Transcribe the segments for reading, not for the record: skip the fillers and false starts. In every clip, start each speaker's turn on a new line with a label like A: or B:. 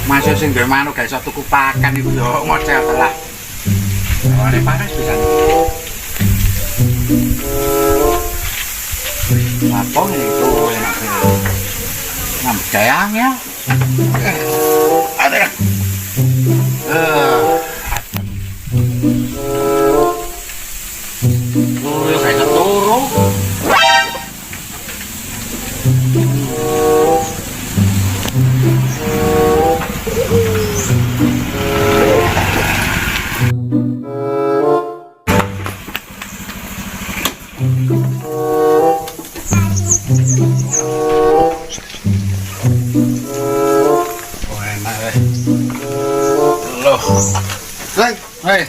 A: Masuk sing gawe manuk gak iso tuku pakan iku yo model telah. Oh, nek panas bisa. Apa itu enak banget. Nambah dayang ya. Ada. Oh, kayak keturu. Reng, hei.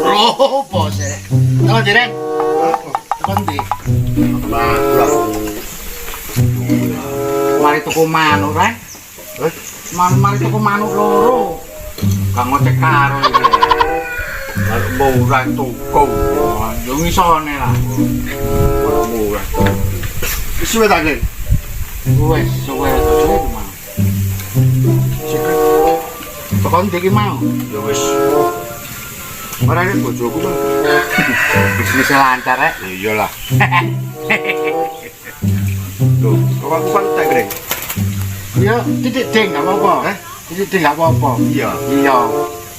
A: Loh, bos ya. Kalau direng, kondi. Mari tuku manuk, Reng. Mari tuku manuk loro. Kang ngocek karo iki. Manuk murah tuku. Yo ngisone lah. Manuk murah. Suwe ta, Reng? Wes, suwe to mang. Pokoknya iki mau. Ya wis. Ora nek bojoku kan. Bisnis lancar rek. Ya iyalah. Loh, kok aku kan tak greng. Ya, titik ding gak apa-apa. Titik ding gak apa-apa. Iya. Iya.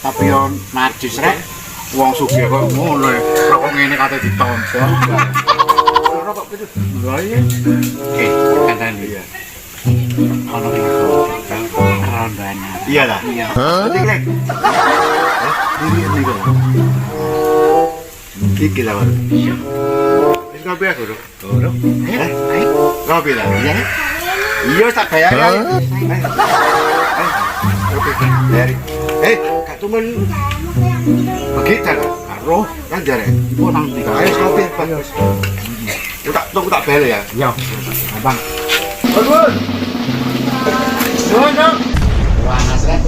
A: Tapi yo najis rek. Wong sugih kok ngono ya. Rokok ngene kate ditompo. Rokok pitu. Lha iya. Oke, kandhane. Iya. Ono iki rondanya. Iya lah. Iya. Nanti Greg. Ini kok. Iki lah baru. Iya. Wis ngopi aku, Dok. Dok. Ayo. Ngopi lah. Iya. Iya tak bayar ya. Oke. Dari. Kak Tumen. Begitu kan? Karo kan jare. Oh nang ndi? Ayo ngopi, Bang. Tunggu tak bel ya. Iya. Abang. Aduh. Dong. Panas rek.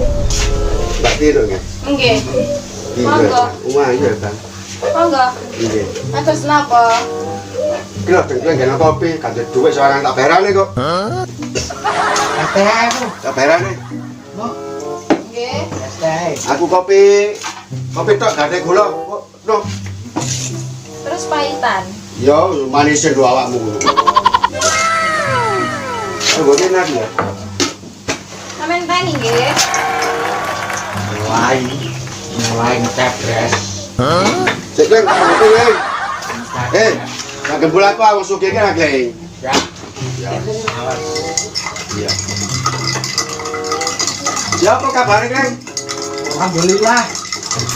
A: Tak tidur nggih.
B: Nggih.
A: Monggo. Umah iya, Bang.
B: Monggo.
A: Nggih.
B: Atus napa?
A: Kira pengen ngene kopi, kanthi dhuwit seorang tak berane kok. Teh aku. Tak berane. No.
B: Nggih.
A: Teh. Aku kopi. Kopi tok gak ada gula. No.
B: Terus pahitan.
A: Yo, manisin do awakmu. Tunggu enak ya.
B: Sampeyan tani nggih.
A: Mulai ngecepres. Cek Leng, itu Leng. Tak gembul aku awak sugih kan Leng. Ya. Ya. Iya. Ya apa kabar Leng? Alhamdulillah.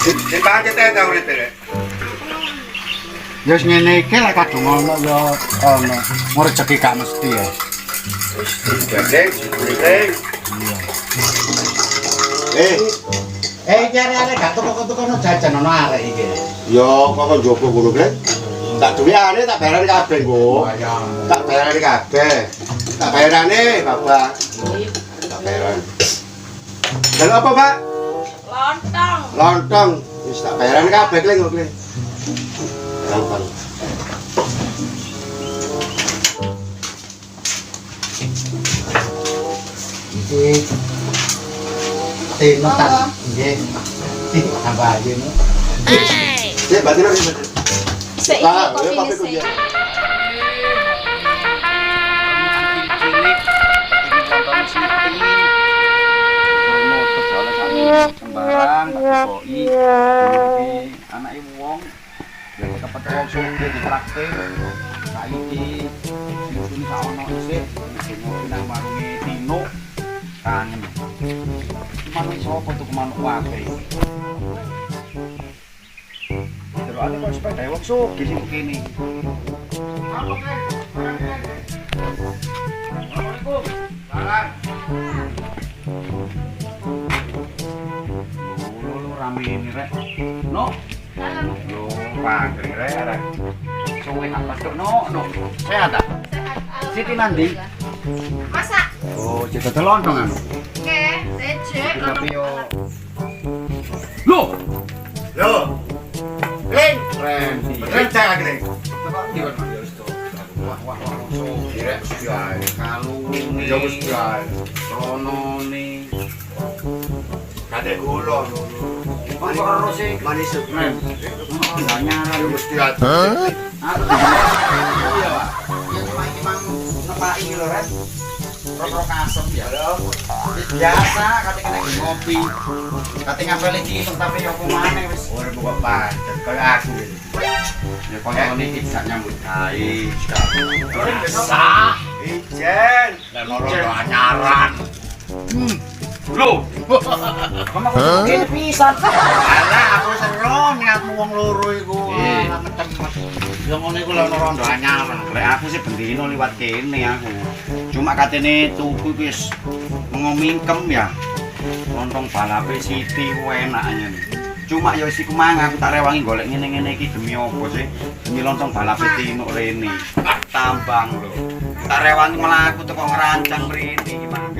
A: Di pakai teh ta urip rek. Ya wis ngene iki lek kadung ono ya ono. Mau rezeki gak mesti ya. Wis digandeng, digandeng. Cari arek gak tuku-tuku jajan ono arek iki. Ya kok njogo ngono, Grek. Tak duwe tak bayarane kabeh, Mbok. Tak bayarane kabeh. Tak bayarane, Bapak. Tak bayarane. Dan apa, Pak?
B: Lontong.
A: Lontong. Wis tak bayarane kabeh, Kleng, kok, Kleng. Lontong. Iki tino tak nggih. Tambah aja no. Cek batin apa?
B: Seiki kopi sik.
C: Sembarang tak koi anake wong yang kepet wong sugih ditraktir saiki sing gak ono isih ngopi nang warunge Tino kangen manuk sapa tuku manuk wae terus ada kok sepeda wong sugih sing kene apa kan Assalamualaikum salam rame ini rek no lo pangri rek rek suwe apa tuh no sehat tak Siti mandi
B: Masak.
C: oh jadi telontongan
B: Oke, secek
C: tapi yo lo
A: Leng.
C: keren
A: Keren cek lagi, Leng.
C: Wah, sugih rek mesti ae. Kalune.
A: Ya mesti ae.
C: Ronone.
A: Kadek gula.
C: Kok ora sih
A: Manis
C: Ren. Enggak nyaran
A: Ya mesti ae.
C: Aku iya, Pak. Ya cuma iki mang nepaki lho, Ren. Rok-rok asem ya. Biasa kate kena ngopi. Kate ngapel iki tapi yo kumane wis.
A: Ora buka pancet kaya aku.
C: Ya kono iki bisa nyambut gawe.
A: Sah. Ijen. Dan loro anyaran.
C: Lho. Kamu kok ngene pisan.
A: Alah aku seru niatmu wong loro iku. Alah ketemet. Ya ngono iku lho rondo anyaran.
C: Lek aku sih bendino liwat kene aku. Cuma katene tuku wis ngomingkem ya. Lontong balape Siti ku enaknya nih. Cuma ya wis iku mang aku tak rewangi golek ngene-ngene iki demi opo sih? Demi lontong balape Tino rene. Tambang lho. Tak rewangi mlaku teko ngerancang mrene iki mang.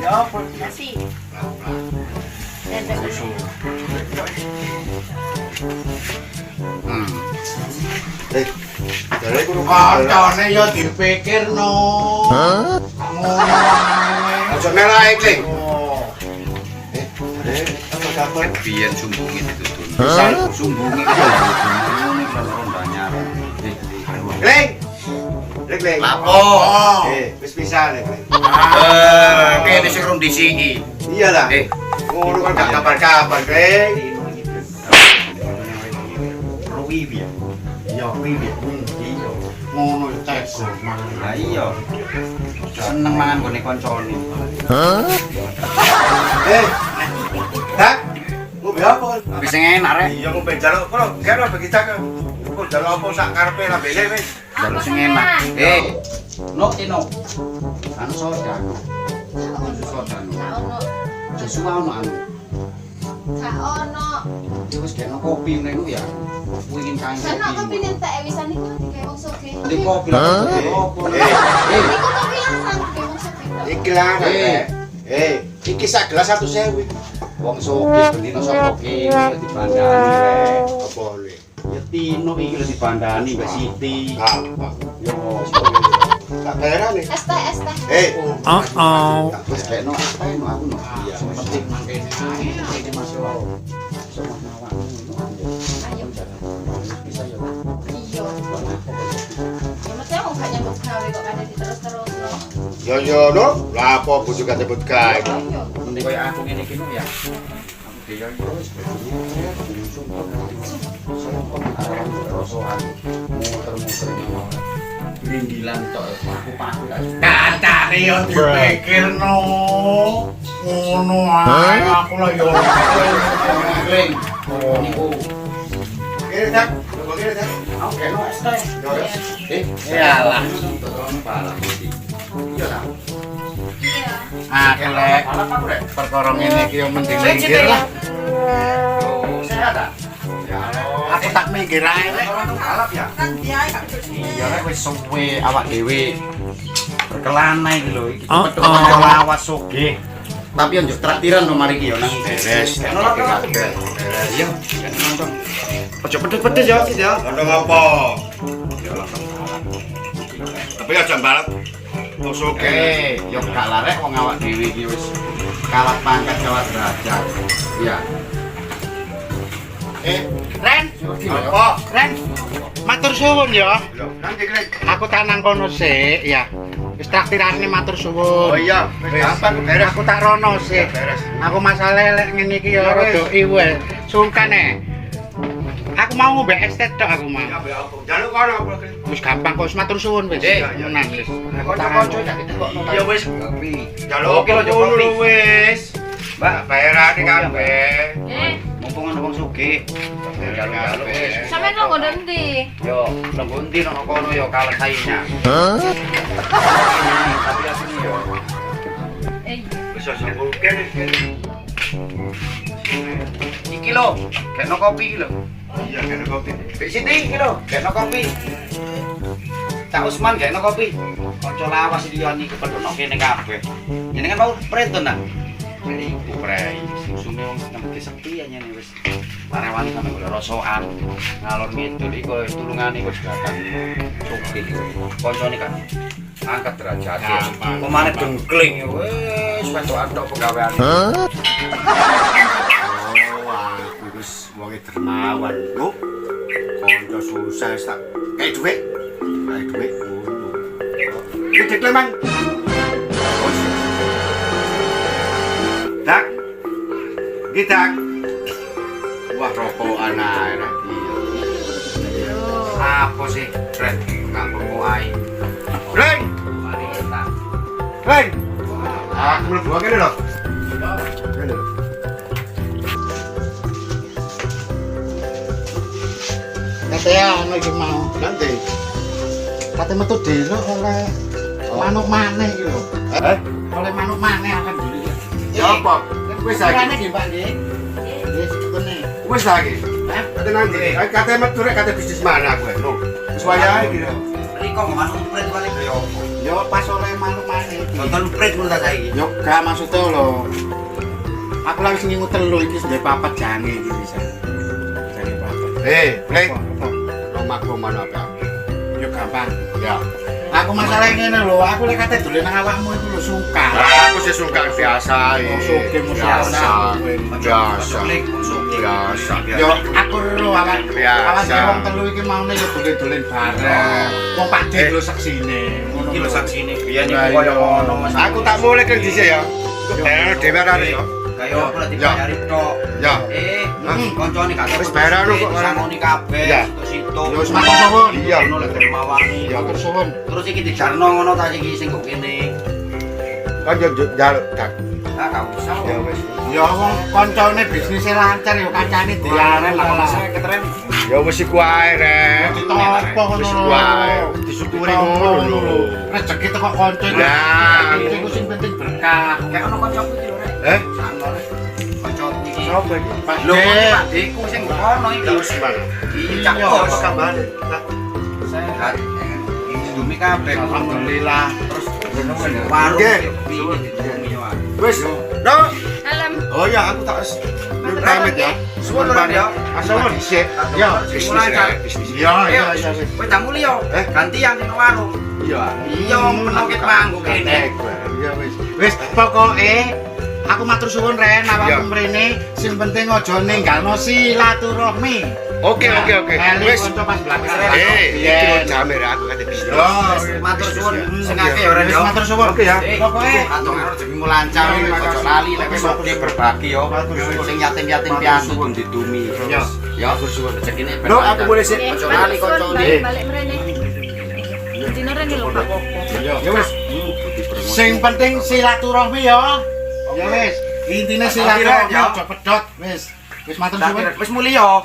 A: Ya apa?
B: Nasi. Dendeng.
A: Jare kudu kancane ya dipikirno. Ngono ae. Aja nelae, Kling. Apa kabar?
C: Biyen sumbunge ditutun.
A: Bisa
C: Sumbunge ngene rondo anyar.
A: Kling. Kling.
C: Lapo?
A: Wis bisa nek.
C: Kene sing rum disiki.
A: Iyalah. Ngono kan gak kabar-kabar, Kling.
C: Ruwi piye?
A: Iya, piye? Iya. Ngono ya tego mang.
C: Lah iya. Seneng mangan gone koncone.
A: Dak. Ngombe apa?
C: Wis sing enak rek.
A: Iya ngombe jaluk kok gak ono bagi cak. Kok jaluk apa sak karepe lah bele wis.
C: Jaluk sing enak. No Tino. Anu soda. Soda no.
B: Gak ono.
C: Joshua ono anu.
B: Gak ono.
C: Iki wis kena kopi ngene ya. Wingin kae.
B: Sana kopi nentek wisan niku dikek wong sugih.
C: Di kopi lah opo.
B: Niku kopi lanang dikek wong sugih.
A: Iki lah. Iki sak gelas 1.000.
C: Wong sugih bendino sapa ki dibandani rek.
A: Apa le?
C: Ya Tino iki lho dibandani Mbak Siti.
A: Apa?
C: Yo
A: Tak daerah nih.
B: Es teh.
C: wis kena no aku no. Iya, sing penting mangkene ae iki Mas yo. Sama awakmu no.
B: Ayo.
C: Bisa yo.
B: Iya. Ya mesti wong gak nyambut gawe kok kadang diterus-terus no.
A: Yo no. Lah apa bojo gak nyebut gawe.
B: Ayo.
C: Mending koyo aku ngene iki no ya. Aku dhewe terus muter-muter rindilan tok paku-paku tak.
A: Kancane yo dipikirno. Ngono ae aku lah yo.
C: Kling. Oh niku.
A: Kene dak. Kene dak.
C: Aku kena es teh.
A: Iyalah.
C: Iya ta.
B: Iya.
A: Aku lek
C: Balap aku rek.
A: perkara ngene iki yo mending minggir lah.
C: Oh, sehat ta? Ya Allah.
A: Aku tak minggir ae lek.
C: Orang balap ya.
B: Kan dia gak
C: Iya rek wis suwe awak dhewe berkelana iki lho iki cepet-cepet lawas sugih. Tapi yo njuk traktiran no mari iki yo nang beres. Nolak kabeh. Iya, nonton. Ojo pedes-pedes ya, Sid ya.
A: Ono apa?
C: Ya langsung balap.
A: Tapi aja balap. Wis oke.
C: Yo gak larek wong awak dhewe iki wis kalah pangkat kalah derajat. Iya.
A: Ren. Apa? Ren. Matur suwun ya. Lho, nang iki aku tanang kono sik ya. Wis traktirane matur suwun. Oh iya, gampang beres. Aku tak rono sik. Aku masalah lek ngene iki ya rada iwel. Sungkan Aku mau ngombe es teh tok aku mau. Jaluk kono. Wis gampang kok wis matur suwun wis. Menang wis. Aku tak kanca tak ditekokno. Ya wis. Jaluk kono wis. Mbak, bayarane kabeh.
C: Mumpung ana wong sugih. Jaluk-jaluk wis.
B: Sampe nang nggon ndi?
C: Yo, nunggu ndi nang kono yo kalah saingnya. Tapi asine yo.
B: Iya.
A: Wis sambung kene.
C: Iki lho, kena kopi iki lho.
A: Iya, kene kopi.
C: Mbak Siti iki lho, kena kopi. Cak Usman kena kopi. Kanca lawas iki yo niku pendonok kene kabeh. Jenengan mau prento nang. Iku prai. Sume wong nembeke sepi aja nih wis. Parewan sampe golek rosokan. Ngalor ngidul iku wis tulungane wis datang. Sugih. Koncone kan angkat derajat. Pemane dengkling wis wedokan tok pegawean.
A: Oh, aku wis wonge dermawan, Bu. Kanca susah wis tak kae dhuwit. Kae dhuwit ngono. Iki dikle mang. Dak. Gitak. Wah, rokokan ae ra iki.
C: Apa sih? Ren, nggak mau ae.
A: Ren,
C: Mari kita.
A: Ren. Aku mlebu kene lho. Kene lho. Katanya ono iki mau. Nanti. Katanya metu dhewe oleh manuk maneh iki lho. Oleh manuk maneh akan dulu. Ya apa? Wis saiki. Nggih, Pak nggih. Wis kene. Wis saiki. Hah? Kate nanti. Katanya metu rek kate bisnis mana aku lho. Wis wayahe iki lho.
C: Riko manuk pret kali yo.
A: Yo pas oleh manuk maneh iki.
C: Nonton pret ngono ta saiki.
A: Yo gak maksudnya lho. Aku lagi sing ngingu telu iki sudah papat jange iki bisa. Jange papat. Plek. Rumahku mana apa? Yo gampang. Ya. Aku masalah ngene lho, aku lek kate dolen nang awakmu iku lho suka. Aku sih suka biasa iki. Suka biasa. Biasa. Biasa. Yo aku lho awak. Biasa. Wong telu iki maune yo dolen-dolen bareng. Wong Pak Dik lho saksine.
C: Iki lho saksine biyen iku koyo ngono.
A: Aku tak mulai kan dhisik ya. Dhewe arek yo.
C: Kayak aku lagi bayari tok.
A: Ya.
C: Koncone gak
A: Wis bayar anu kok
C: sanoni kabeh
A: Ya.
C: situ.
A: Ya wis matur suwun. Iya.
C: Ono lek dermawangi.
A: Ya matur suwun.
C: Terus iki dijarno ngono ta iki sing kok kene.
A: Kan yo njaluk dak.
C: Ah gak usah.
A: Ya wis. Ya wong koncone bisnise lancar ya kancane diaren lah masa ketren. Ya wis iku ae rek. Ditopo ngono. Wis iku ae. Disyukuri ngono lho. Rezeki teko kanca. Lah, iku sing penting berkah.
C: Kayak ono kancaku iki lho rek. Sakno rek. Kancaku iki.
A: Sopo iki? Pak
C: Lho Pak Deku sing ono iki.
A: Wis mana?
C: Iki cak bos.
A: Apa kabare?
C: Sehat. Dumi kabeh
A: Alhamdulillah.
C: terus warung piye ditumi yo.
A: Wis. Dok.
B: Salam.
A: Oh ya, aku tak pamit ya.
C: Suwun lho ya.
A: Asal dhisik. Ya,
C: bisnis rek.
A: Iya, iya, iya.
C: Wis tak muli yo. Gantian ning warung.
A: Iya.
C: Iya, menokit manggo kene.
A: Iya wis. Wis pokoke aku matur suwun Ren awakmu mrene sing penting aja ninggalno silaturahmi. Oke. Wis kanca pas belakang. Iki lho jamer aku kate bisnis.
C: Matur suwun sing akeh yo Ren yo.
A: Matur suwun. Oke ya.
C: Pokoke atong rezekimu lancar ojo lali lek wis oke berbagi yo. Sing yatim-yatim piatu pun ditumi.
A: Ya.
C: Ya matur suwun rezekine ben.
A: Lho aku boleh sik.
C: Ojo lali kanca.
B: Balik mrene. Dino rene lho Pak.
A: Ya wis. Sing penting silaturahmi ya. Ya wis. Intine silaturahmi aja pedot. Wis. Wis matur suwun.
C: Wis muli yo.